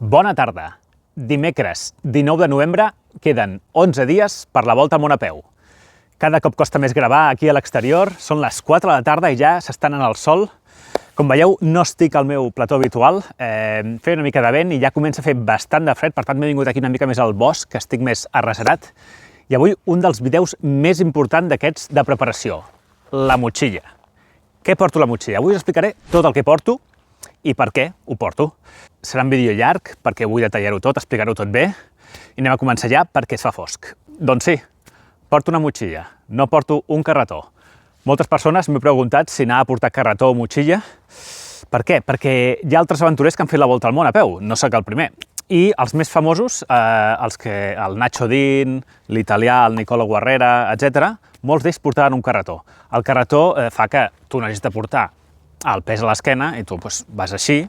Bona tarda. Dimecres 19 de novembre queden 11 dies per la volta al món a peu. Cada cop costa més gravar aquí a l'exterior, són les 4 de la tarda i ja s'estan en el sol. Com veieu, no estic al meu plató habitual, feia una mica de vent i ja comença a fer bastant de fred, per tant m'he vingut aquí una mica més al bosc, que estic més arreserat. I avui un dels vídeos més importants d'aquests de preparació, la motxilla. Què porto a la motxilla? Avui us explicaré tot el que porto i per què ho porto. Serà un vídeo llarg perquè vull detallar-ho tot, explicar-ho tot bé i anem a començar ja perquè es fa fosc. Doncs sí, porto una motxilla, no porto un carretó. Moltes persones m'he preguntat si anar a portar carretó o motxilla. Per què? Perquè hi ha altres aventurers que han fet la volta al món a peu, no sóc el primer. I els més famosos, el Nacho Dean, l'italià, el Nicolo Guerrera, etc., molts d'ells portaven un carretó. El carretó fa que tu no hagis de portar el pes a l'esquena i tu vas així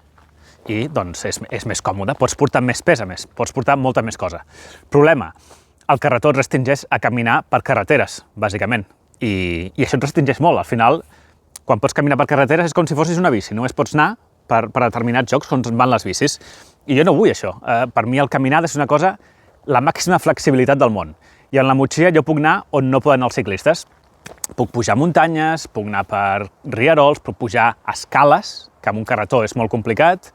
i doncs és més còmode. Pots portar més pes a més, pots portar molta més cosa. Problema, el carretó et restringeix a caminar per carreteres, bàsicament. I això et restringeix molt. Al final, quan pots caminar per carreteres és com si fossis una bici. Només pots anar per determinats jocs on van les bicis. I jo no vull això. Per mi el caminar ha de ser una cosa, la màxima flexibilitat del món. I en la motxilla jo puc anar on no poden els ciclistes. Puc pujar muntanyes, puc anar per rierols, puc pujar escales, que amb un carretó és molt complicat.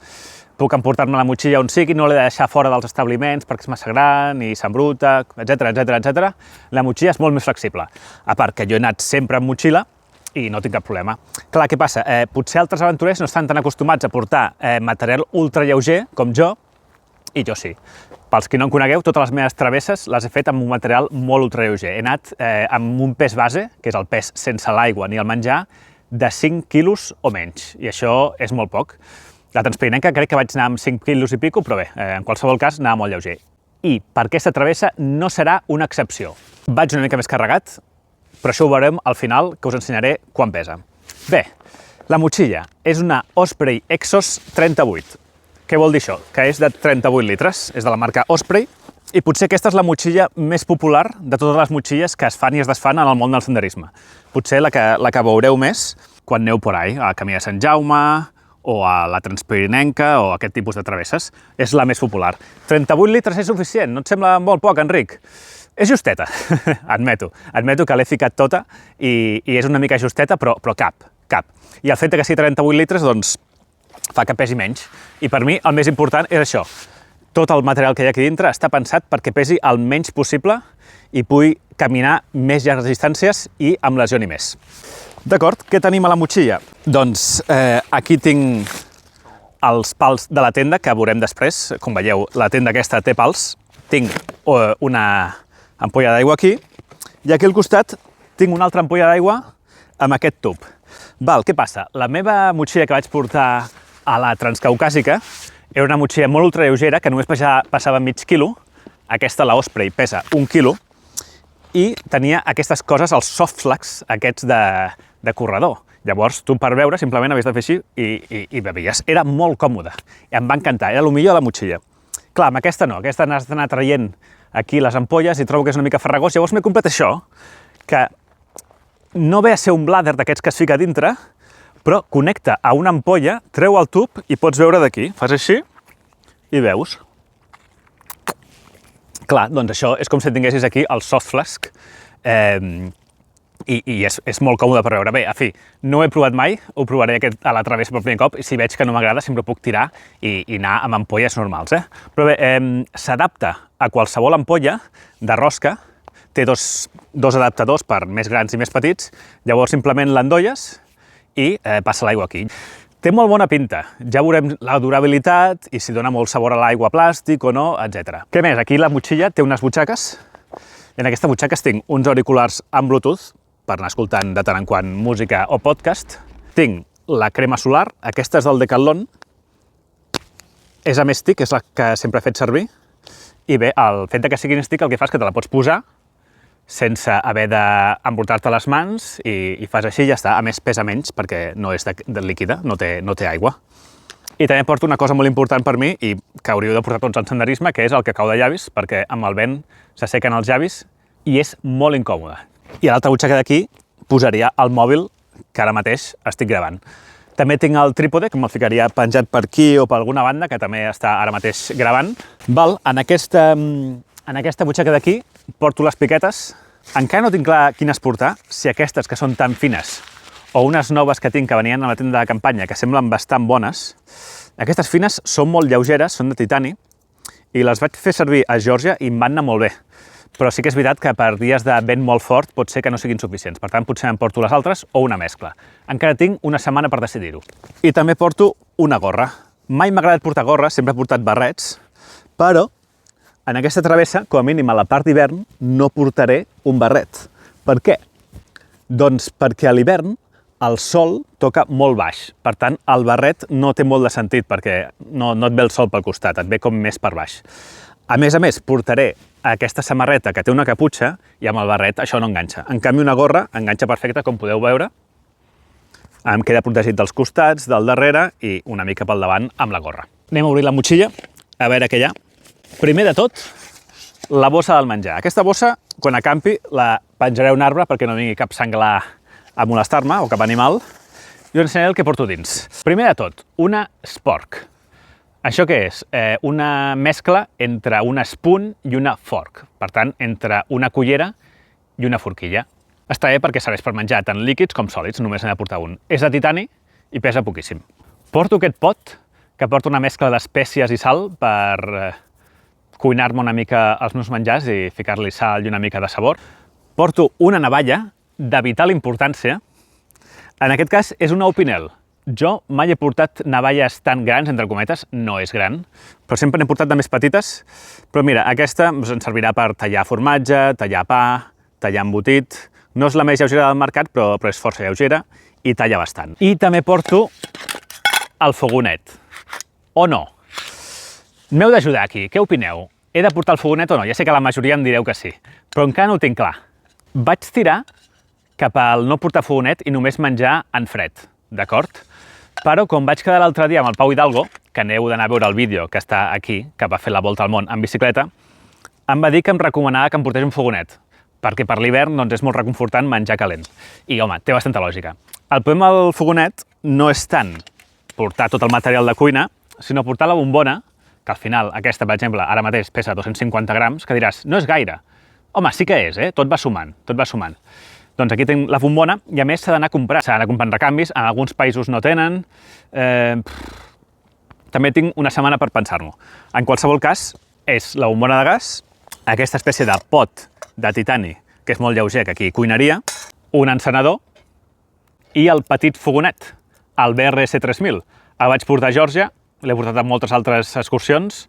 Puc emportar-me la motxilla on sigui, no l'he de deixar fora dels establiments perquè és massa gran i s'embruta, etc. La motxilla és molt més flexible. A part que jo he anat sempre amb motxilla i no tinc cap problema. Clar, què passa? Potser altres aventurers no estan tan acostumats a portar material ultralleuger com jo, i jo sí. Pels que no em conegueu, totes les meves travesses les he fet amb un material molt ultralleuger. He anat amb un pes base, que és el pes sense l'aigua ni el menjar, de 5 quilos o menys, i això és molt poc. La Transpirinenca crec que vaig anar amb 5 quilos i pico, però bé, en qualsevol cas anava molt lleuger. I per aquesta travessa no serà una excepció. Vaig una mica més carregat, però això ho veurem al final, que us ensenyaré quan pesa. Bé, la motxilla és una Osprey Exos 38. Què vol dir això? Que és de 38 litres, és de la marca Osprey, i potser aquesta és la motxilla més popular de totes les motxilles que es fan i es desfan en el món del senderisme. Potser la que veureu més quan aneu por ahí, al Camí de Sant Jaume, o a la Transpirinenca, o aquest tipus de travesses. És la més popular. 38 litres és suficient, no et sembla molt poc, Enric? És justeta, admeto. Admeto que l'he ficat tota i és una mica justeta, però cap. I el fet que sigui 38 litres, doncs, fa que pesi menys. I per mi el més important és això. Tot el material que hi ha aquí dintre està pensat perquè pesi el menys possible i pugui caminar més llargues distàncies i amb lesioni més. D'acord, què tenim a la motxilla? Doncs aquí tinc els pals de la tenda, que veurem després. Com veieu, la tenda aquesta té pals. Tinc una ampolla d'aigua aquí, i aquí al costat tinc una altra ampolla d'aigua amb aquest tub. Val, què passa? La meva motxilla que vaig portar a la Transcaucàsica era una motxilla molt ultralleugera que només passava mig quilo. Aquesta, la Osprey, pesa 1 quilo i tenia aquestes coses, els soft flags, aquests de corredor. Llavors, tu per veure simplement havies de fer així i bevies. Era molt còmode. Em va encantar, era el millor de la motxilla. Clar, amb aquesta no, aquesta n'has d'anar traient aquí les ampolles i trobo que és una mica farragós. Llavors m'he comprat això, que no ve a ser un bladder d'aquests que es fica dintre, però connecta a una ampolla, treu el tub i pots veure d'aquí. Fas així i veus. Clar, doncs això és com si tinguessis aquí el soft flask i és molt còmode per veure. Bé, en fi, no ho he provat mai, ho provaré a la travessa per primer cop i si veig que no m'agrada sempre puc tirar i anar amb ampolles normals. Però bé, s'adapta a qualsevol ampolla de rosca, té dos adaptadors per més grans i més petits, llavors simplement l'endolles i passa l'aigua aquí. Té molt bona pinta, ja veurem la durabilitat i si dona molt sabor a l'aigua plàstic o no, etc. Què més? Aquí la motxilla té unes butxaques. En aquestes butxaques tinc uns auriculars amb Bluetooth per anar escoltant de tant en quant música o podcast. Tinc la crema solar, aquesta és del Decathlon. És amb stick, és la que sempre he fet servir. I bé, el fet que sigui en stick el que fa és que te la pots posar sense haver d'embrutar-te les mans i fas així i ja està. A més, pesa menys perquè no és de líquida, no té aigua. I també porto una cosa molt important per mi i que hauríeu de portar tots al senderisme, que és el cacau de llavis, perquè amb el vent s'assequen els llavis i és molt incòmode. I a l'altra butxaca d'aquí posaria el mòbil que ara mateix estic gravant. També tinc el trípode, que me'l ficaria penjat per aquí o per alguna banda, que també està ara mateix gravant. En aquesta butxaca d'aquí porto les piquetes. Encara no tinc clar quines portar, si aquestes que són tan fines o unes noves que tinc que venien a la tenda de campanya, que semblen bastant bones. Aquestes fines són molt lleugeres, són de titani, i les vaig fer servir a Geòrgia i em van anar molt bé. Però sí que és veritat que per dies de vent molt fort pot ser que no siguin suficients. Per tant, potser em porto les altres o una mescla. Encara tinc una setmana per decidir-ho. I també porto una gorra. Mai m'ha agradat portar gorra, sempre he portat barrets, però en aquesta travessa, com a mínim a la part d'hivern, no portaré un barret. Per què? Doncs perquè a l'hivern el sol toca molt baix. Per tant, el barret no té molt de sentit perquè no et ve el sol pel costat, et ve com més per baix. A més, portaré aquesta samarreta que té una caputxa i amb el barret això no enganxa. En canvi, una gorra enganxa perfecte, com podeu veure. Em queda protegit dels costats, del darrere i una mica pel davant amb la gorra. Anem a obrir la motxilla, a veure què hi ha. Primer de tot, la bossa del menjar. Aquesta bossa, quan acampi, la penjaré a un arbre perquè no vingui cap senglar a molestar-me o cap animal. I us ensenyaré el que porto dins. Primer de tot, una spork. Això què és? Una mescla entre una spoon i una fork. Per tant, entre una cullera i una forquilla. Està bé perquè serveix per menjar tant líquids com sòlids, només n'he de portar un. És de titani i pesa poquíssim. Porto aquest pot, que porta una mescla d'espècies i sal per cuinar-me una mica els meus menjars i ficar-li sal i una mica de sabor. Porto una navalla de vital importància. En aquest cas és una Opinel. Jo mai he portat navalles tan grans, entre cometes, no és gran, però sempre n'he portat de més petites. Però mira, aquesta ens servirà per tallar formatge, tallar pa, tallar embotit. No és la més lleugera del mercat, però és força lleugera i talla bastant. I també porto el fogonet. O no? M'heu d'ajudar aquí, què opineu? He de portar el fogonet o no? Ja sé que la majoria em direu que sí, però encara no ho tinc clar. Vaig tirar cap al no portar fogonet i només menjar en fred, d'acord? Però com vaig quedar l'altre dia amb el Pau Hidalgo, que aneu d'anar a veure el vídeo que està aquí, que va fer la volta al món en bicicleta, em va dir que em recomanava que em portés un fogonet, perquè per l'hivern és molt reconfortant menjar calent. I, home, té bastanta lògica. El problema del fogonet no és tant portar tot el material de cuina, sinó portar la bombona, que al final aquesta, per exemple, ara mateix pesa 250 grams, que diràs, no és gaire. Home, sí que és, tot va sumant, tot va sumant. Doncs aquí tinc la bombona i a més s'ha d'anar a comprar. S'ha d'anar comprant recanvis, en alguns països no tenen. També tinc una setmana per pensar-m'ho. En qualsevol cas, és la bombona de gas, aquesta espècie de pot de titani, que és molt lleuger, que aquí cuinaria, un encenedor i el petit fogonet, el BRS 3000. El vaig portar a Geòrgia, l'he portat a moltes altres excursions,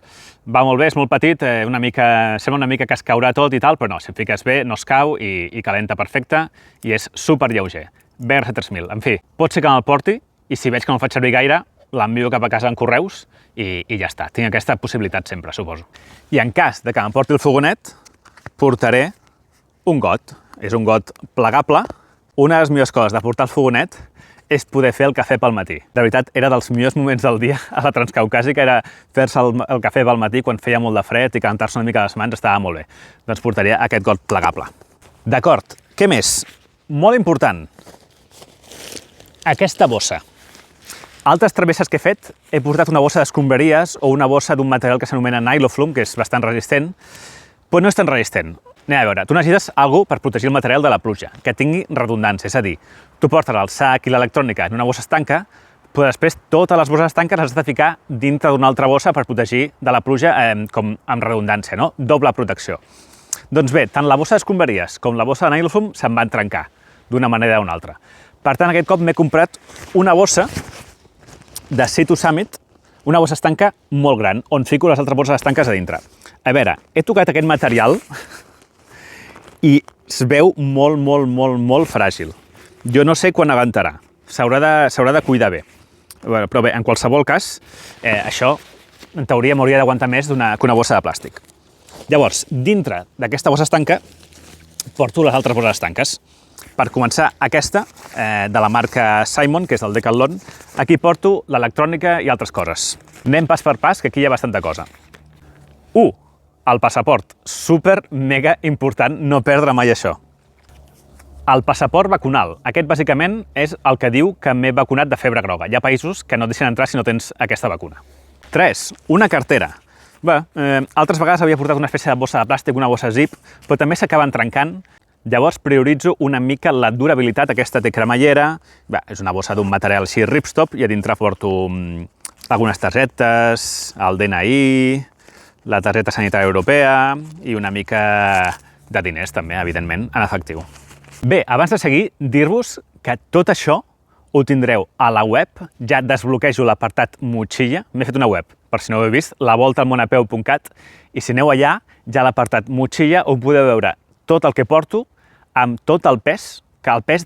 va molt bé, és molt petit, sembla una mica que es caurà tot i tal, però no, si em fiques bé no es cau i calenta perfecte i és super lleuger. BRS 3000, en fi, pot ser que me'l porti i si veig que no el faig servir gaire, l'envio cap a casa en correus i ja està. Tinc aquesta possibilitat sempre, suposo. I en cas de que m'emporti el fogonet, portaré un got. És un got plegable. Una de les millors coses de portar el fogonet és poder fer el cafè pel matí. De veritat, era dels millors moments del dia a la Transcaucàsica, era fer-se el cafè pel matí quan feia molt de fred i calentar-se una mica les mans, estava molt bé. Doncs portaria aquest got plegable. D'acord, què més? Molt important, aquesta bossa. Altres travesses que he fet, he portat una bossa d'escombraries o una bossa d'un material que s'anomena Nyloflume, que és bastant resistent, però no és tan resistent. Anem a veure, tu necessites alguna cosa per protegir el material de la pluja, que tingui redundància, és a dir, tu portes el sac i l'electrònica en una bossa estanca, però després totes les bosses estanques les has de ficar dintre d'una altra bossa per protegir de la pluja com amb redundància, no? Doble protecció. Doncs bé, tant la bossa d'escombraries com la bossa de Nyloflume se'n van trencar d'una manera o una altra. Per tant, aquest cop m'he comprat una bossa de Sea2 Summit, una bossa estanca molt gran, on fico les altres bosses estanques a dintre. A veure, he tocat aquest material i es veu molt fràgil. Jo no sé quan aguantarà, s'haurà de cuidar bé. Però bé, en qualsevol cas, això en teoria m'hauria d'aguantar més que una bossa de plàstic. Llavors, dintre d'aquesta bossa estanca porto les altres bosses estanques. Per començar, aquesta, de la marca Simon, que és del Decathlon, aquí porto l'electrònica i altres coses. Anem pas per pas, que aquí hi ha bastanta cosa. 1. El passaport, super mega important no perdre mai això. El passaport vacunal. Aquest, bàsicament, és el que diu que m'he vacunat de febre groga. Hi ha països que no et deixen entrar si no tens aquesta vacuna. 3. Una cartera. Bé, altres vegades havia portat una espècie de bossa de plàstic, una bossa zip, però també s'acaben trencant. Llavors prioritzo una mica la durabilitat. Aquesta té cremallera, bé, és una bossa d'un material així ripstop, i a dintre porto algunes targetes, el DNI, la targeta sanitària europea i una mica de diners també, evidentment, en efectiu. Bé, abans de seguir, dir-vos que tot això ho tindreu a la web. Ja desbloquejo l'apartat motxilla. M'he fet una web, per si no ho heu vist, lavoltamonapeu.cat, i si aneu allà, ja a l'apartat motxilla on podeu veure tot el que porto amb tot el pes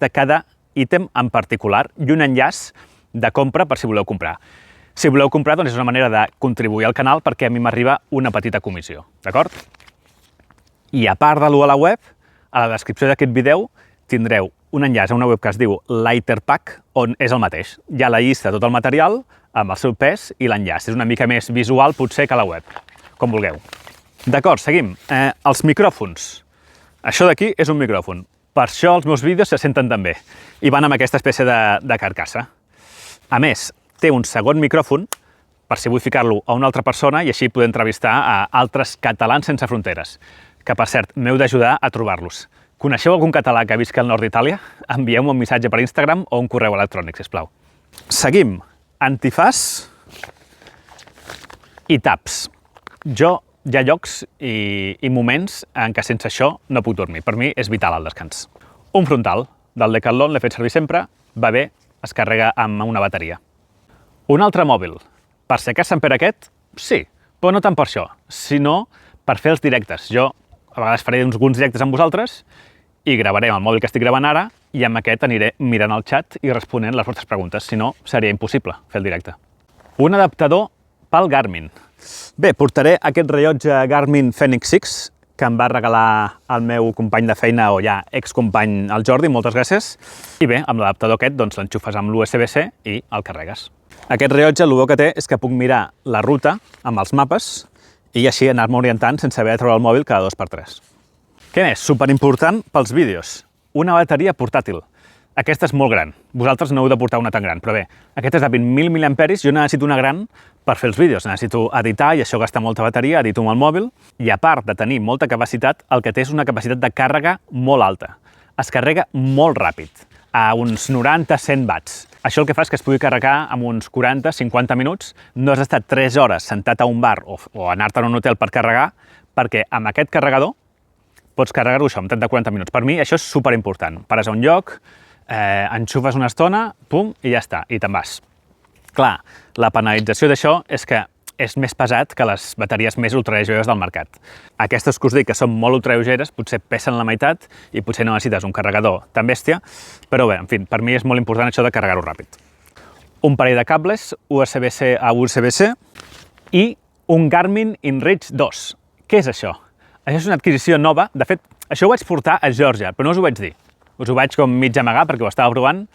de cada ítem en particular i un enllaç de compra per si voleu comprar. Si voleu comprar, doncs és una manera de contribuir al canal perquè a mi m'arriba una petita comissió, d'acord? I a part de lo a la web, a la descripció d'aquest vídeo tindreu un enllaç a una web que es diu Lighterpack, on és el mateix. Hi ha la llista de tot el material, amb el seu pes i l'enllaç. És una mica més visual, potser, que la web, com vulgueu. D'acord, seguim. Els micròfons. Això d'aquí és un micròfon. Per això els meus vídeos se senten tan bé i van amb aquesta espècie de carcassa. A més, té un segon micròfon per si vull ficar-lo a una altra persona i així poder entrevistar a altres catalans sense fronteres, que, per cert, m'heu d'ajudar a trobar-los. Coneixeu algun català que visqui al nord d'Itàlia? Envieu-me un missatge per Instagram o un correu electrònic, sisplau. Seguim. Antifàs i taps. Hi ha llocs i moments en què sense això no puc dormir. Per mi és vital el descans. Un frontal del Decathlon, l'he fet servir sempre, va bé, es carrega amb una bateria. Un altre mòbil. Per si acas se'n perd aquest? Sí, però no tant per això, sinó per fer els directes. Jo a vegades faré uns directes amb vosaltres i gravaré amb el mòbil que estic gravant ara i amb aquest aniré mirant el xat i responent les vostres preguntes, si no seria impossible fer el directe. Un adaptador pel Garmin. Bé, portaré aquest rellotge Garmin Fenix 6 que em va regalar el meu company de feina, o ja excompany, el Jordi, moltes gràcies. I bé, amb l'adaptador aquest doncs l'enxufes amb l'USB-C i el carregues. Aquest rellotge el bo que té és que puc mirar la ruta amb els mapes i així anar-me orientant sense haver de treure el mòbil cada 2x3. Què més? Superimportant pels vídeos. Una bateria portàtil. Aquesta és molt gran. Vosaltres no heu de portar una tan gran, però bé, aquesta és de 20.000 mAh, jo necessito una gran per fer els vídeos. Necessito editar i això gasta molta bateria, edito amb el mòbil, i a part de tenir molta capacitat, el que té és una capacitat de càrrega molt alta. Es carrega molt ràpid, a uns 90-100 watts. Això el que fa és que es pugui carregar en uns 40-50 minuts. No has d'estar 3 hores sentat a un bar o anar-te a un hotel per carregar, perquè amb aquest carregador pots carregar-ho això en 30-40 minuts. Per mi això és superimportant. Pares a un lloc, enxufes una estona, pum, i ja està, i te'n vas. Clar, la penalització d'això és que és més pesat que les bateries més ultrallegeres del mercat. Aquestes que us dic que són molt ultrallegeres potser pesen la meitat i potser no necessites un carregador tan bèstia, però bé, en fi, per mi és molt important això de carregar-ho ràpid. Un parell de cables, USB-C a USB-C, i un Garmin InReach 2. Què és això? Això és una adquisició nova. De fet, això ho vaig portar a Geòrgia, però no us ho vaig dir. Us ho vaig com mig amagar perquè ho estava provant.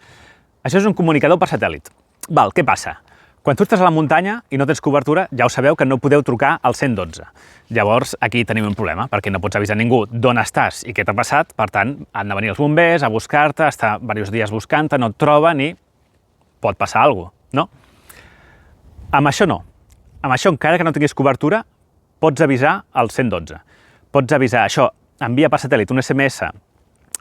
Això és un comunicador per satèl·lit. Val, què passa? Quan tu estàs a la muntanya i no tens cobertura, ja ho sabeu que no podeu trucar al 112. Llavors, aquí tenim un problema, perquè no pots avisar ningú d'on estàs i què t'ha passat. Per tant, han de venir els bombers a buscar-te, estar diversos dies buscant-te, no et troben i pot passar alguna cosa, no? Amb això no. Amb això, encara que no tinguis cobertura, pots avisar al 112. Pots avisar, això, envia per satèl·lit un SMS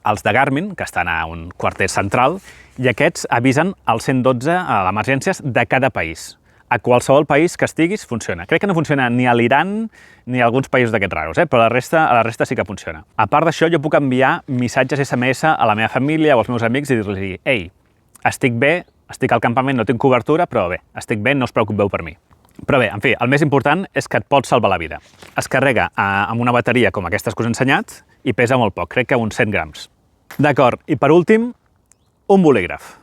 als de Garmin, que estan a un quarter central, i aquests avisen al 112 a l'emergències de cada país. A qualsevol país que estiguis funciona. Crec que no funciona ni a l'Iran ni a alguns països d'aquests raros, però a la resta sí que funciona. A part d'això, jo puc enviar missatges SMS a la meva família o als meus amics i dir-los: «Ei, estic bé, estic al campament, no tinc cobertura, però bé, estic bé, no us preocupeu per mi». Però bé, en fi, el més important és que et pot salvar la vida. Es carrega amb una bateria com aquestes que us he ensenyat i pesa molt poc, crec que uns 100 grams. D'acord, i per últim, un bolígraf.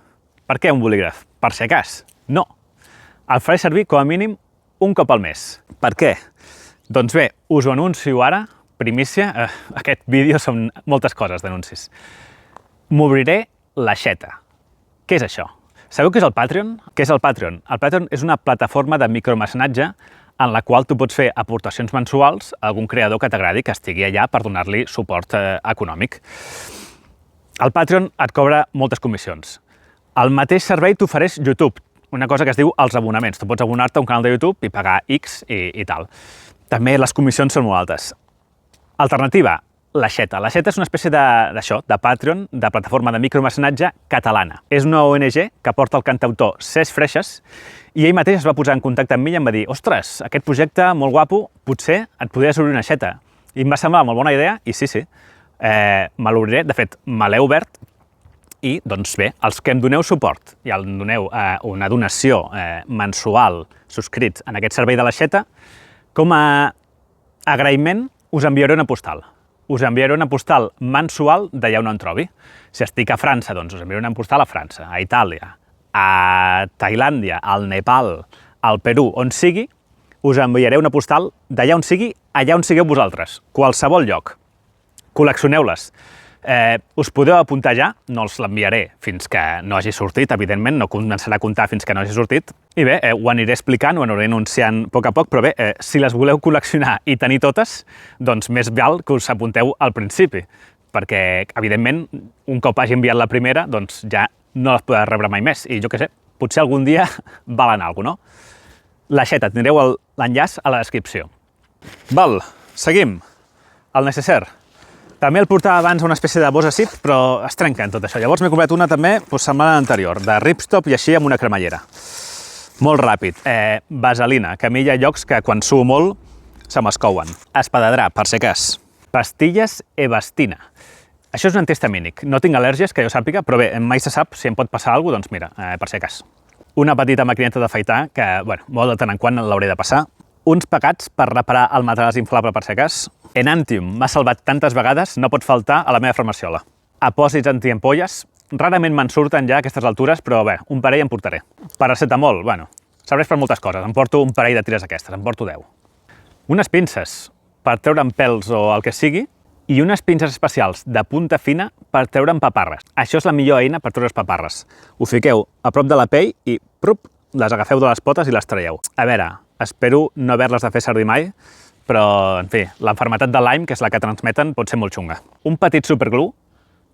Per què un bolígraf? Per si acas? No. El faré servir com a mínim un cop al mes. Per què? Doncs bé, us ho anuncio ara, primícia, aquest vídeo són moltes coses d'anuncis. M'obriré l'aixeta. Què és això? Sabeu què és el Patreon? Què és el Patreon? El Patreon és una plataforma de micromecenatge en la qual tu pots fer aportacions mensuals a algun creador que t'agradi que estigui allà per donar-li suport econòmic. El Patreon et cobra moltes comissions. El mateix servei t'ofereix YouTube, una cosa que es diu els abonaments. Tu pots abonar-te a un canal de YouTube i pagar X i tal. També les comissions són molt altes. Alternativa, l'Aixeta. L'Aixeta és una espècie de Patreon, de plataforma de micromecenatge catalana. És una ONG que porta el cantautor Cesc Freixas i ell mateix es va posar en contacte amb mi i em va dir «Ostres, aquest projecte molt guapo, potser et podries obrir una Aixeta». I em va semblar molt bona idea i sí, me l'obriré. De fet, me l'he obert i, doncs bé, els que em doneu suport i em doneu una donació mensual subscrits en aquest servei de l'Aixeta, com a agraïment us enviaré una postal. Us enviaré una postal mensual d'allà on em trobi. Si estic a França, doncs us enviaré una postal a França, a Itàlia, a Tailàndia, al Nepal, al Perú, on sigui, us enviaré una postal d'allà on sigui, allà on sigueu vosaltres, qualsevol lloc. Col·leccioneu-les. Us podeu apuntar ja, no els l'enviaré fins que no hagi sortit, evidentment, no començarà a comptar fins que no hagi sortit. I bé, ho aniré explicant, ho aniré anunciant a poc a poc, però bé, si les voleu col·leccionar i tenir totes, doncs més val que us apunteu al principi, perquè, evidentment, un cop hagi enviat la primera, doncs ja no les podrà rebre mai més. I jo què sé, potser algun dia valen alguna cosa, no? L'Aixeta, tindreu l'enllaç a la descripció. Val, seguim. El necessaire. També el portava abans una espècie de bossa zip, però es trenca en tot això. Llavors m'he comprat una també semblant a l'anterior, de ripstop i així amb una cremallera. Molt ràpid. Vaselina, que a mi hi ha llocs que quan suo molt se m'escouen. Espadadrap, per si cas. Pastilles Evastina. Això és un antihistamínic. No tinc al·lèrgies, que jo sàpiga, però bé, mai se sap si em pot passar alguna cosa, doncs mira, per si cas. Una petita maquineta d'afaitar, que, bueno, molt de tant en quant l'hauré de passar. Uns pegats per reparar el matalàs inflable per si cas. Enantium, m'ha salvat tantes vegades, no pot faltar a la meva farmaciola. Apòsits antiampolles, rarament me'n surten ja a aquestes altures, però bé, un parell em portaré. Paracetamol, bueno, serveix per moltes coses, em porto un parell de tires d'aquestes, em porto 10. Unes pinces per treure'n pèls o el que sigui, i unes pinces especials de punta fina per treure'n paparres. Això és la millor eina per treure paparres. Ho fiqueu a prop de la pell i, prup, les agafeu de les potes i les traieu. A veure, espero no haver-les de fer servir mai, però, en fi, l'enfermetat de Lyme, que és la que transmeten, pot ser molt xunga. Un petit superglue,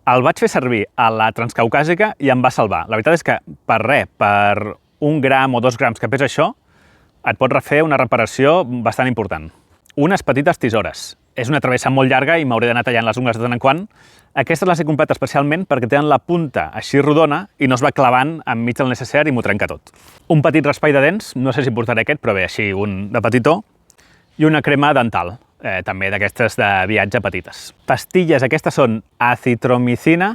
el vaig fer servir a la transcaucàsica i em va salvar. La veritat és que, per res, per 1 gram o 2 grams que pesa això, et pot refer una reparació bastant important. Unes petites tisores. És una travessa molt llarga i m'hauré d'anar tallant les ungles de tant en quant. Aquestes les he comprat especialment perquè tenen la punta així rodona i no es va clavant enmig del necessaire i m'ho trenca tot. Un petit raspall de dents, no sé si portaré aquest, però bé, així un de petitó. I una crema dental, també d'aquestes de viatge petites. Pastilles, aquestes són acitromicina,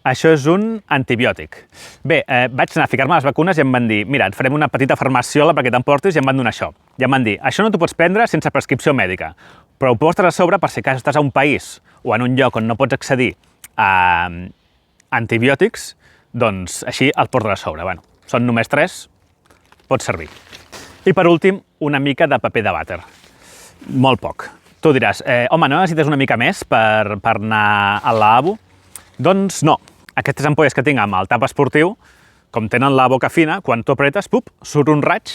això és un antibiòtic. Bé, vaig anar a ficar-me les vacunes i em van dir mira, et farem una petita farmaciola perquè t'emportis i em van donar això. I em van dir, això no t'ho pots prendre sense prescripció mèdica, però ho portes a sobre per si cas estàs a un país o en un lloc on no pots accedir a antibiòtics, doncs així el portes a sobre. Bueno, són només 3, pot servir. I per últim, una mica de paper de vàter. Molt poc. Tu diràs, home, no necessites una mica més per anar al lavabo? Doncs no. Aquestes ampolles que tinc amb el tap esportiu, com tenen la boca fina, quan tu apretes, pup, surt un raig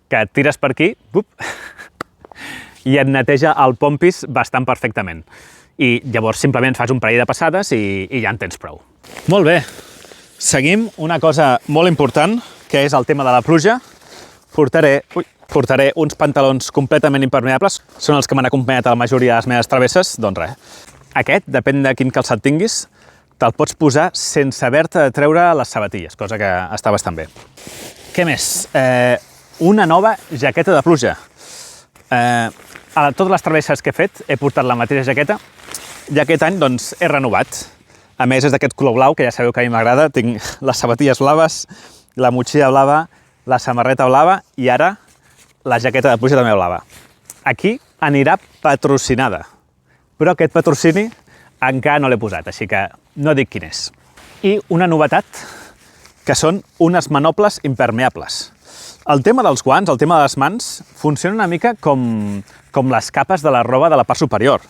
que et tires per aquí, pup, i et neteja el pompis bastant perfectament. I llavors simplement fas un parell de passades i ja en tens prou. Molt bé. Seguim una cosa molt important, que és el tema de la pluja. Portaré uns pantalons completament impermeables, són els que m'han acompanyat a la majoria de les meves travesses, doncs res. Aquest, depèn de quin calçat tinguis, te'l pots posar sense haver-te de treure les sabatilles, cosa que està bastant bé. Què més? Una nova jaqueta de pluja. A totes les travesses que he fet he portat la mateixa jaqueta i aquest any doncs he renovat. A més és d'aquest color blau, que ja sabeu que a mi m'agrada, tinc les sabatilles blaves, la motxilla blava, la samarreta blava i ara la jaqueta de pluja també blava. Aquí anirà patrocinada, però aquest patrocini encara no l'he posat, així que no dic quin és. I una novetat, que són unes manoples impermeables. El tema dels guants, el tema de les mans, funciona una mica com les capes de la roba de la part superior.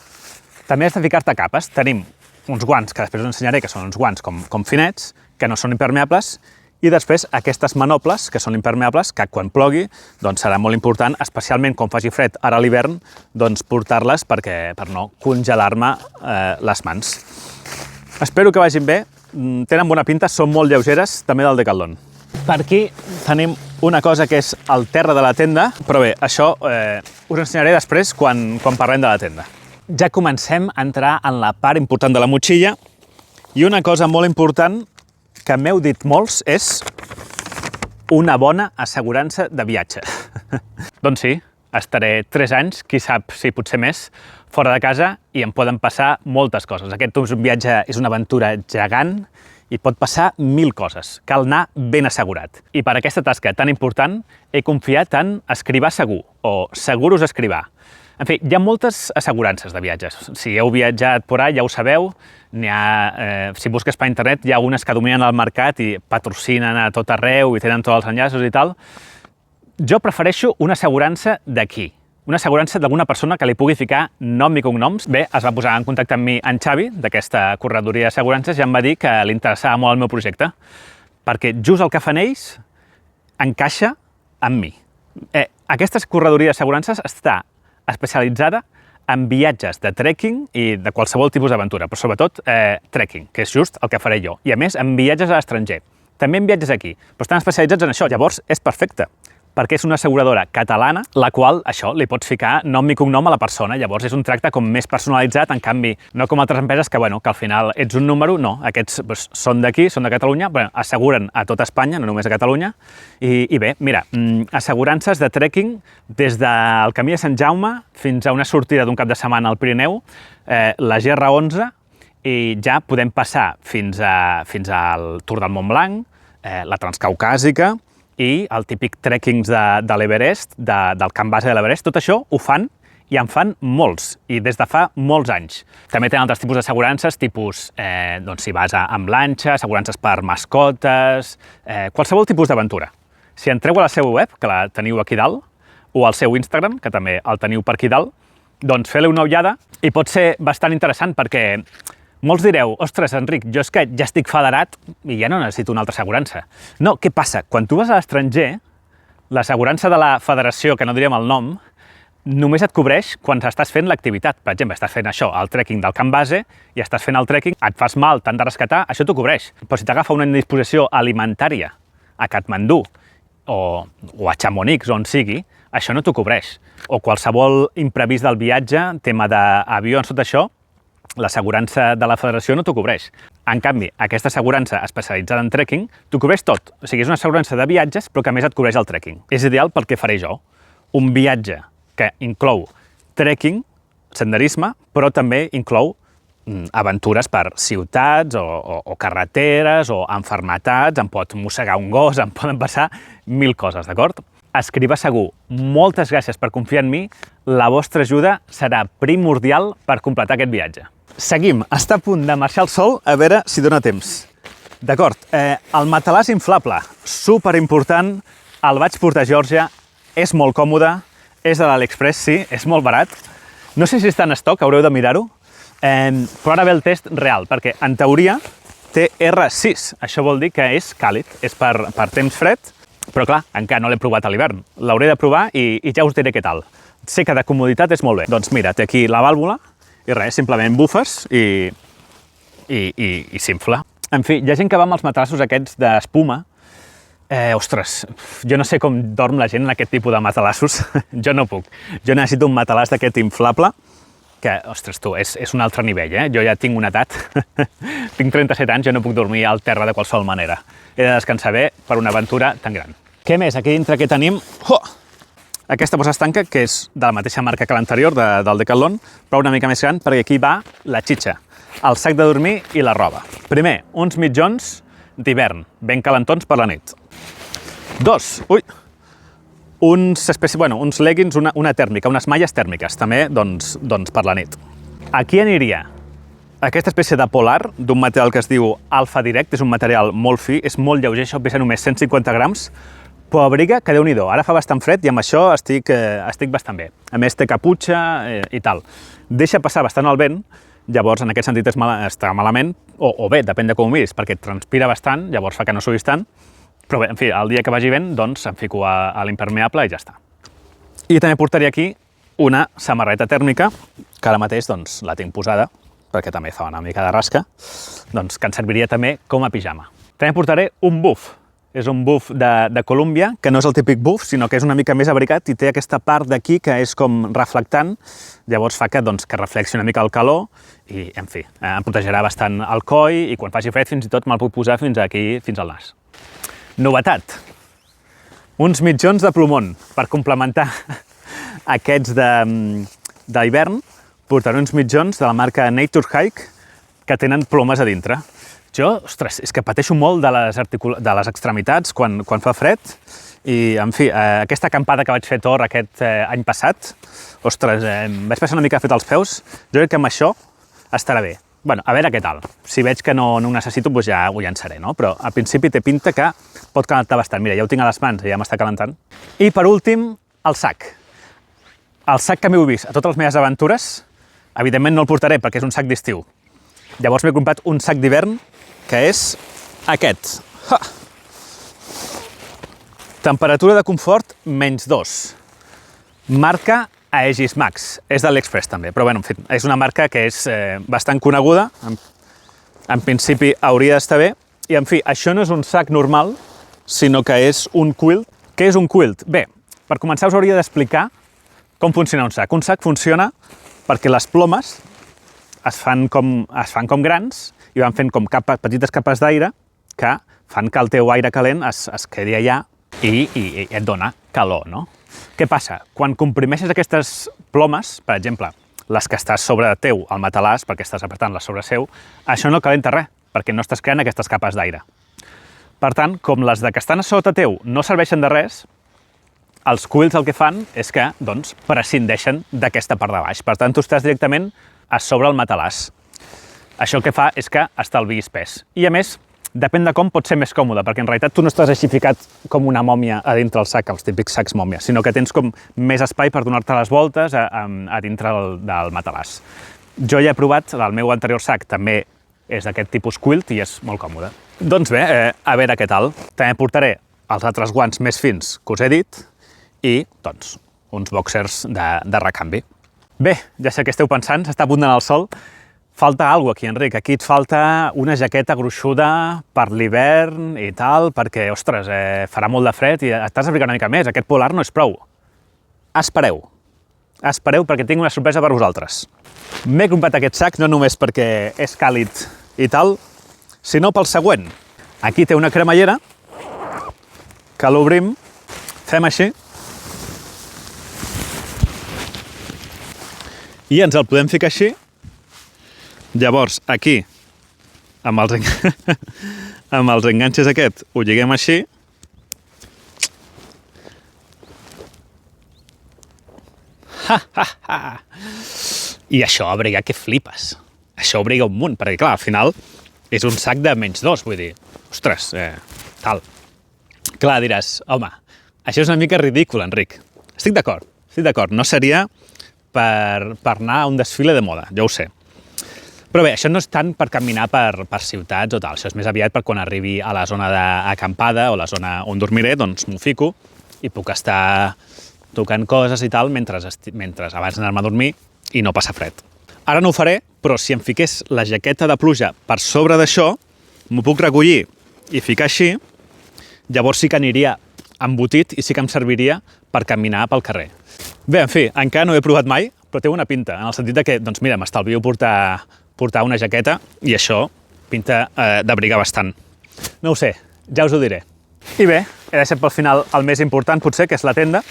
També has de ficar-te capes. Tenim uns guants, que després us ensenyaré, que són uns guants com finets, que no són impermeables, i després aquestes manoples, que són impermeables, que quan plogui doncs serà molt important, especialment quan faci fred ara a l'hivern, doncs portar-les per no congelar-me les mans. Espero que vagin bé, tenen bona pinta, són molt lleugeres, també del Decathlon. Per aquí tenim una cosa que és el terra de la tenda, però bé, això us ensenyaré després quan parlem de la tenda. Ja comencem a entrar en la part important de la motxilla i una cosa molt important que m'heu dit molts és una bona assegurança de viatge. Doncs sí, estaré 3 anys, qui sap si potser més, fora de casa i em poden passar moltes coses. Aquest és un viatge, és una aventura gegant i pot passar 1000 coses. Cal anar ben assegurat. I per aquesta tasca tan important he confiat en Escrivà Segur o Seguros Escrivà. En fi, hi ha moltes assegurances de viatges. Si heu viatjat por ahí ja ho sabeu, si busques per internet hi ha unes que dominen el mercat i patrocinen a tot arreu i tenen tots els enllaços i tal. Jo prefereixo una assegurança d'aquí, una assegurança d'alguna persona que li pugui ficar nom i cognoms. Bé, es va posar en contacte amb mi en Xavi, d'aquesta corredoria d'assegurances, i em va dir que li interessava molt el meu projecte, perquè just el que fan ells encaixa amb mi. Aquesta corredoria d'assegurances està especialitzada en viatges de trekking i de qualsevol tipus d'aventura, però sobretot trekking, que és just el que faré jo. I a més, en viatges a l'estranger. També en viatges aquí, però estan especialitzats en això. Llavors, és perfecte, perquè és una asseguradora catalana, la qual, això, li pots ficar nom i cognom a la persona. Llavors és un tracte com més personalitzat, en canvi, no com altres empreses que, bueno, que al final ets un número, no. Aquests són d'aquí, són de Catalunya, bueno, asseguren a tot Espanya, no només a Catalunya. I bé, mira, assegurances de trekking des del Camí de Sant Jaume fins a una sortida d'un cap de setmana al Pirineu, la GR11, i ja podem passar fins al Tour del Montblanc, la Transcaucàsica, i el típic trekkings de l'Everest, del camp base de l'Everest. Tot això ho fan i en fan molts, i des de fa molts anys. També tenen altres tipus d'assegurances, tipus, doncs, si vas amb lanxa, assegurances per mascotes, qualsevol tipus d'aventura. Si entreu a la seva web, que la teniu aquí dalt, o al seu Instagram, que també el teniu per aquí dalt, doncs feu-li una ullada i pot ser bastant interessant perquè molts direu, ostres, Enric, jo és que ja estic federat i ja no necessito una altra assegurança. No, què passa? Quan tu vas a l'estranger, l'assegurança de la federació, que no diríem el nom, només et cobreix quan estàs fent l'activitat. Per exemple, estàs fent això, el trekking del camp base, i estàs fent el trekking, et fas mal, t'han de rescatar, això t'ho cobreix. Però si t'agafa una indisposició alimentària a Katmandú o a Chamonix, on sigui, això no t'ho cobreix. O qualsevol imprevist del viatge, tema d'avions, tot això, l'assegurança de la federació no t'ho cobreix. En canvi, aquesta assegurança especialitzada en trekking t'ho cobreix tot. O sigui, és una assegurança de viatges, però que a més et cobreix el trekking. És ideal pel que faré jo. Un viatge que inclou trekking, senderisme, però també inclou aventures per ciutats o carreteres o enfermetats, em pot mossegar un gos, em poden passar 1000 coses, d'acord? Escrivà Segur, moltes gràcies per confiar en mi. La vostra ajuda serà primordial per completar aquest viatge. Seguim, està a punt de marxar el sol, a veure si dona temps. D'acord, el matalàs inflable, superimportant, el vaig portar a Geòrgia, és molt còmode, és de l'AliExpress, sí, és molt barat. No sé si està en estoc, haureu de mirar-ho, però ara ve el test real, perquè en teoria té R6, això vol dir que és càlid, és per temps fred, però clar, encara no l'he provat a l'hivern. L'hauré de provar i ja us diré què tal. Sé que de comoditat és molt bé. Doncs mira, té aquí la vàlvula i res, simplement bufes i s'infla. En fi, hi ha gent que va amb els matassos aquests d'espuma. Ostres, jo no sé com dorm la gent en aquest tipus de matalassos. Jo no puc. Jo necessito un matalàs d'aquest inflable que, ostres, tu, és un altre nivell, eh? Jo ja tinc una edat, tinc 37 anys, jo no puc dormir al terra de qualsevol manera. He de descansar bé per una aventura tan gran. Què més? Aquí dintre què tenim? Aquesta bossa estanca, que és de la mateixa marca que l'anterior, del Decathlon, però una mica més gran, perquè aquí va la xitxa, el sac de dormir i la roba. Primer, uns mitjons d'hivern, ben calentons per la nit. Uns leggings, una tèrmica, unes malles tèrmiques, també doncs, per la nit. Aquí aniria aquesta espècie de polar, d'un material que es diu Alpha Direct, és un material molt fi, és molt lleuger, això pesa només 150 grams, però abriga que Déu-n'hi-do. Ara fa bastant fred i amb això estic bastant bé. A més, té caputxa i tal. Deixa passar bastant el vent, llavors en aquest sentit està malament, o bé, depèn de com ho miris, perquè transpira bastant, llavors fa que no suïs tant, però bé, en fi, el dia que vagi vent, doncs em fico a l'impermeable i ja està. I també portaria aquí una samarreta tèrmica, que ara mateix doncs, la tinc posada, perquè també fa una mica de rasca, doncs que ens serviria també com a pijama. També portaré un buff. És un buff de Columbia, que no és el típic buff, sinó que és una mica més abrigat i té aquesta part d'aquí que és com reflectant, llavors fa que reflexi una mica el calor i, en fi, em protegerà bastant el coll i quan faci fred fins i tot me'l puc posar fins aquí, fins al nas. Novetat, uns mitjons de plomón per complementar aquests d'hivern. Portaré uns mitjons de la marca Nature Hike que tenen plomes a dintre. Jo, ostres, és que pateixo molt de les extremitats quan fa fred i, en fi, aquesta acampada que vaig fer a Tor aquest any passat, ostres, vaig passar una mica fet als peus, jo crec que amb això estarà bé. Bueno, a veure què tal. Si veig que no ho necessito, doncs ja ho llançaré, no? Però al principi té pinta que pot calentar bastant. Mira, ja ho tinc a les mans i ja m'està calentant. I per últim, el sac. El sac que m'heu vist a totes les meves aventures, evidentment no el portaré perquè és un sac d'estiu. Llavors m'he comprat un sac d'hivern que és aquest. Ha! Temperatura de confort -2. Marca Aegis Max. És de l'Express també, però bueno, en fi, és una marca que és bastant coneguda. En principi hauria d'estar bé. I en fi, això no és un sac normal, sinó que és un quilt. Què és un quilt? Bé, per començar us hauria d'explicar com funciona un sac. Un sac funciona perquè les plomes es fan com grans i van fent com petites capes d'aire que fan que el teu aire calent es quedi allà i et dona calor, no? Què passa? Quan comprimeixes aquestes plomes, per exemple, les que estàs sobre teu al matalàs, perquè estàs apretant-les sobre seu, això no calenta res, perquè no estàs creant aquestes capes d'aire. Per tant, com les que estan a sota teu no serveixen de res, els quilts el que fan és que, doncs, prescindeixen d'aquesta part de baix. Per tant, tu estàs directament a sobre el matalàs. Això el que fa és que estalviïs pes. I a més, depèn de com pot ser més còmode, perquè en realitat tu no estàs així ficat com una mòmia a dintre el sac, els típics sacs mòmia, sinó que tens com més espai per donar-te les voltes a dintre del matalàs. Jo ja he provat, el meu anterior sac també és d'aquest tipus quilt i és molt còmode. Doncs bé, a veure què tal. També portaré els altres guants més fins que us he dit i, doncs, uns boxers de recanvi. Bé, ja sé que esteu pensant, s'està abundant el sol. Falta alguna cosa aquí, Enric. Aquí et falta una jaqueta gruixuda per l'hivern i tal, perquè, ostres, farà molt de fred i t'has d'abrigar una mica més. Aquest polar no és prou. Espereu. Espereu perquè tinc una sorpresa per vosaltres. M'he comprat aquest sac no només perquè és càlid i tal, sinó pel següent. Aquí té una cremallera que l'obrim, fem així, i ens el podem ficar així. Llavors, aquí, amb els enganxes aquest, ho lliguem així. I això abriga que flipes. Això abriga un munt, perquè clar, al final és un sac de -2, vull dir, ostres, tal. Clar, diràs, home, això és una mica ridícul, Enric. Estic d'acord, no seria per anar a un desfile de moda, jo ho sé. Però bé, això no és tant per caminar per ciutats o tal, això és més aviat per quan arribi a la zona d'acampada o la zona on dormiré, doncs m'ho fico i puc estar tocant coses i tal mentre abans d'anar-me a dormir i no passa fred. Ara no ho faré, però si em fiqués la jaqueta de pluja per sobre d'això, m'ho puc recollir i ficar així, llavors sí que aniria embotit i sí que em serviria per caminar pel carrer. Bé, en fi, encara no ho he provat mai, però té una pinta, en el sentit que, doncs mira, m'estalvio portar una jaqueta i això pinta d'abrigar bastant. No ho sé, ja us ho diré. I bé, he deixat pel final el més important, potser, que és la tenda.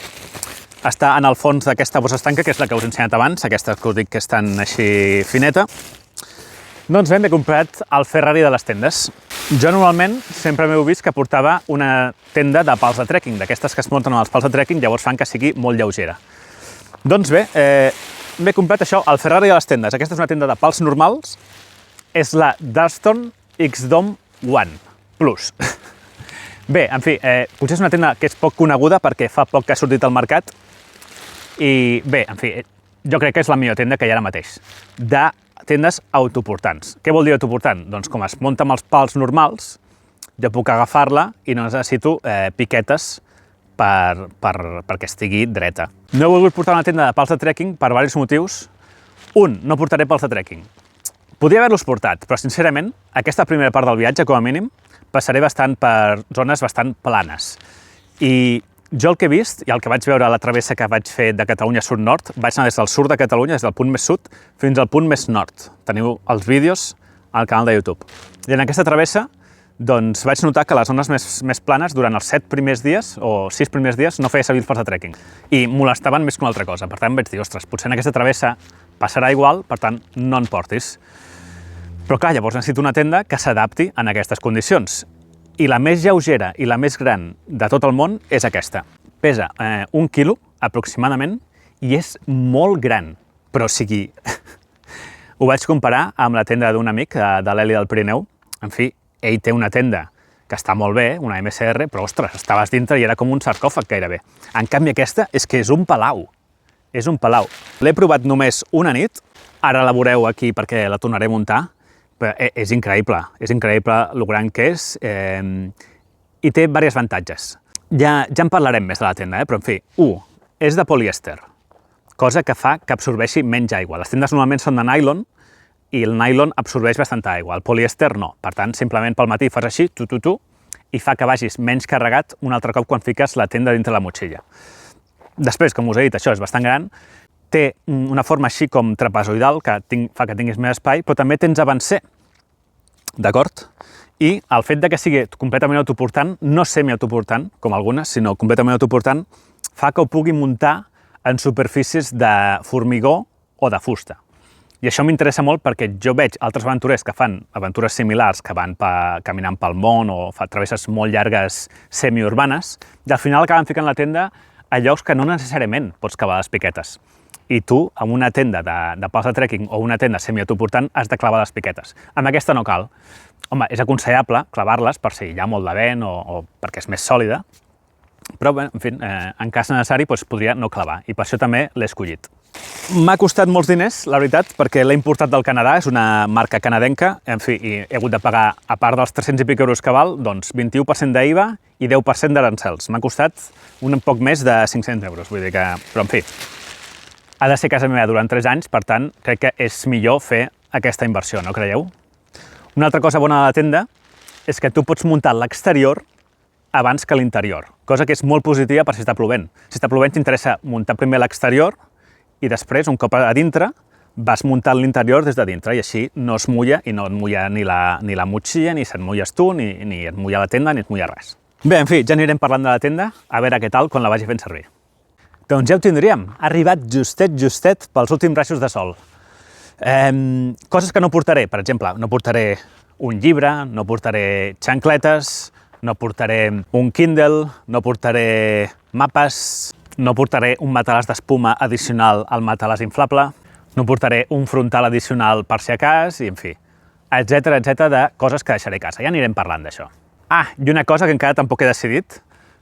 Està en el fons d'aquesta bossa estanca, que és la que us he ensenyat abans, aquesta que us dic que és tan així fineta. Doncs bé, m'he comprat el Ferrari de les tendes. Jo normalment sempre m'heu vist que portava una tenda de pals de trekking, d'aquestes que es munten amb els pals de trekking, llavors fan que sigui molt lleugera. Doncs bé, m'he comprat això, el Ferrari de les tendes. Aquesta és una tenda de pals normals, és la Durston X-Dome One Plus. Bé, en fi, potser és una tenda que és poc coneguda perquè fa poc que ha sortit al mercat i bé, en fi, jo crec que és la millor tenda que hi ha ara mateix, de tendes autoportants. Què vol dir autoportant? Doncs com es munta amb els pals normals, jo puc agafar-la i no necessito piquetes perquè estigui dreta. No he volgut portar una tenda de pals de trekking per diversos motius. Un, no portaré pals de trekking, Podria haver-los portat, però sincerament, aquesta primera part del viatge, com a mínim, passaré bastant per zones bastant planes. I jo el que he vist, i el que vaig veure a la travessa que vaig fer de Catalunya sud-nord, vaig anar des del sud de Catalunya, des del punt més sud, fins al punt més nord. Teniu els vídeos al canal de YouTube. I en aquesta travessa, doncs, vaig notar que les zones més planes, durant els 7 primers dies, o 6 primers dies, no feia servir els fars de trekking. I molestaven més que una altra cosa. Per tant, vaig dir, ostres, potser en aquesta travessa passarà igual, per tant, no en portis. Però clar, llavors necessito una tenda que s'adapti en aquestes condicions. I la més lleugera i la més gran de tot el món és aquesta. Pesa 1 quilo, aproximadament, i és molt gran. Però, o sigui, ho vaig comparar amb la tenda d'un amic, de l'Eli del Pirineu. En fi, ell té una tenda que està molt bé, una MSR, però, ostres, estaves dintre i era com un sarcòfag gairebé. En canvi, aquesta és que és un palau. És un palau. L'he provat només una nit, ara la veureu aquí perquè la tornaré a muntar, però és increïble el gran que és i té diversos avantatges. Ja en parlarem més de la tenda, però en fi, 1. És de polièster, cosa que fa que absorbeixi menys aigua. Les tendes normalment són de nylon i el nylon absorbeix bastanta aigua, el polièster no. Per tant, simplement pel matí fas així, i fa que vagis menys carregat un altre cop quan fiques la tenda dintre la motxilla. Després, com us he dit, això és bastant gran, té una forma així com trapezoidal, que fa que tinguis més espai, però també tens avancer, d'acord? I el fet de que sigui completament autoportant, no semi-autoportant, com algunes, sinó completament autoportant, fa que ho pugui muntar en superfícies de formigó o de fusta. I això m'interessa molt perquè jo veig altres aventurers que fan aventures similars, que van caminant pel món o fan travesses molt llargues semiurbanes, i al final acaben ficant la tenda a llocs que no necessàriament pots cavar les piquetes. I tu, amb una tenda de pals de trekking o una tenda semi-autoportant, has de clavar les piquetes. Amb aquesta no cal. Home, és aconsellable clavar-les per si hi ha molt de vent o perquè és més sòlida, però, bé, en fi, en cas necessari podria no clavar, i per això també l'he escollit. M'ha costat molts diners, la veritat, perquè l'he importat del Canadà, és una marca canadenca, en fi, i he hagut de pagar, a part dels 300 i pico euros que val, doncs 21% d'IVA i 10% d'arancels. M'ha costat un poc més de 500 euros, vull dir que... Però, en fi, ha de ser casa meva durant 3 anys, per tant, crec que és millor fer aquesta inversió, no creieu? Una altra cosa bona de la tenda és que tu pots muntar l'exterior abans que l'interior, cosa que és molt positiva per si està plovent. Si està plovent, t'interessa muntar primer l'exterior i després, un cop a dintre, vas muntant l'interior des de dintre i així no es mulla i no et mulla ni la motxilla, ni se't mulles tu, ni et mulla la tenda, ni et mulla res. Bé, en fi, ja anirem parlant de la tenda, a veure què tal quan la vagi fent servir. Doncs ja ho tindríem. Ha arribat justet pels últims rajos de sol. Coses que no portaré, per exemple, no portaré un llibre, no portaré xancletes, no portaré un Kindle, no portaré mapes, no portaré un matalàs d'espuma addicional al matalàs inflable, no portaré un frontal addicional per si a cas, i en fi, etcètera, de coses que deixaré a casa. Ja anirem parlant d'això. Ah, i una cosa que encara tampoc he decidit,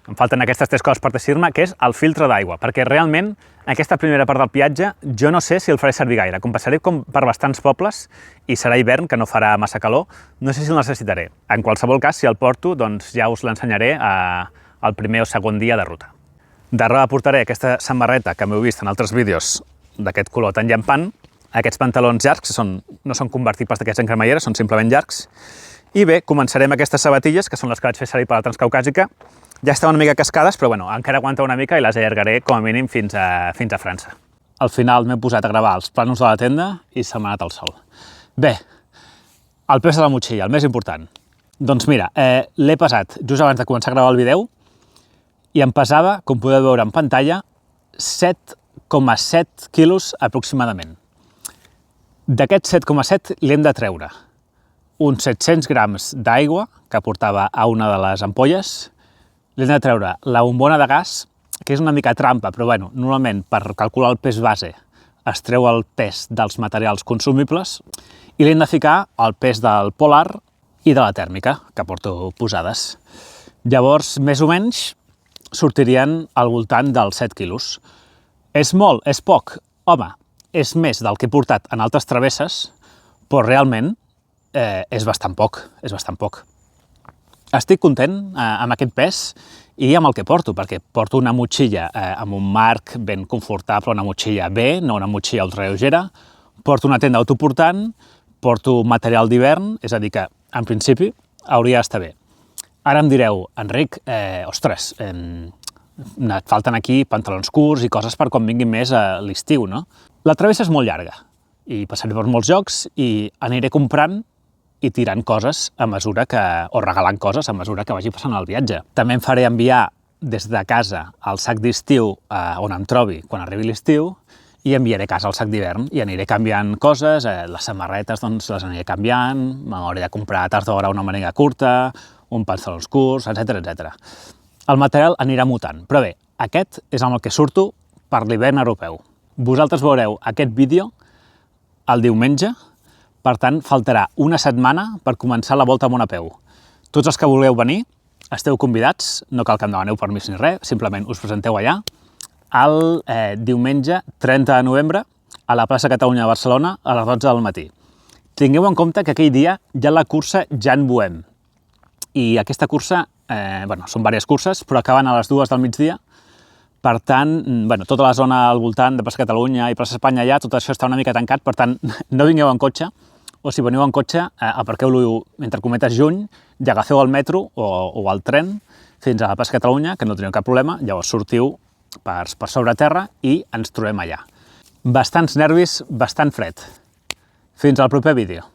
em falten aquestes 3 coses per decidir-me, que és el filtre d'aigua, perquè realment aquesta primera part del viatge jo no sé si el faré servir gaire. Com passaré per bastants pobles i serà hivern, que no farà massa calor, no sé si el necessitaré. En qualsevol cas, si el porto, doncs ja us l'ensenyaré al primer o segon dia de ruta. De roba portaré aquesta samarreta que m'heu vist en altres vídeos d'aquest color tan llampant, aquests pantalons llargs, que no són convertibles d'aquests en cremallera, són simplement llargs, i bé, començarem aquestes sabatilles, que són les que vaig fer servir per la Transcaucàsica. Ja estaven una mica cascades, però bueno, encara aguanta una mica i les allargaré com a mínim fins a França. Al final m'he posat a gravar els plànols de la tenda i se m'ha anat el sol. Bé, el pes de la motxilla, el més important. Doncs mira, l'he pesat just abans de començar a gravar el vídeo i em pesava, com podeu veure en pantalla, 7,7 quilos aproximadament. D'aquests 7,7 li hem de treure uns 700 grams d'aigua que portava a una de les ampolles. Li hem de treure la bombona de gas, que és una mica trampa, però bueno, normalment per calcular el pes base es treu el pes dels materials consumibles, i li hem de ficar el pes del polar i de la tèrmica, que porto posades. Llavors, més o menys, sortirien al voltant dels 7 quilos. És molt? És poc? Home, és més del que he portat en altres travesses, però realment és bastant poc, Estic content amb aquest pes i amb el que porto, perquè porto una motxilla amb un marc ben confortable, una motxilla B, no una motxilla ultralleugera, porto una tenda autoportant, porto material d'hivern, és a dir que, en principi, hauria d'estar bé. Ara em direu, Enric, ostres, et falten aquí pantalons curts i coses per quan vinguin més a l'estiu, no? La travessa és molt llarga i passaré per molts llocs i aniré comprant i tirant coses a mesura que, o regalant coses a mesura que vagi passant el viatge. També em faré enviar des de casa el sac d'estiu on em trobi quan arribi l'estiu i enviaré a casa el sac d'hivern i aniré canviant coses, les samarretes doncs les aniré canviant, m'hauré de comprar a tard d'hora una màniga curta, un pantalons curts, etc etc. El material anirà mutant, però bé, aquest és amb el que surto per l'hivern europeu. Vosaltres veureu aquest vídeo el diumenge, per tant, faltarà una setmana per començar la Volta a Món a peu. Tots els que vulgueu venir, esteu convidats, no cal que em demaneu permís ni res, simplement us presenteu allà, el diumenge 30 de novembre a la plaça Catalunya de Barcelona a les 12 del matí. Tingueu en compte que aquell dia hi ha la cursa Jan Bohem, i aquesta cursa, són diverses curses, però acaben a les 2 del migdia. Per tant, tota la zona al voltant de plaça Catalunya i plaça Espanya allà, tot això està una mica tancat, per tant, no vingueu en cotxe, o si veniu en cotxe, aparqueu-lo, entre cometes, juny, i agafeu el metro o el tren fins a la plaça Catalunya, que no teniu cap problema, llavors sortiu per sobre terra i ens trobem allà. Bastants nervis, bastant fred. Fins al proper vídeo.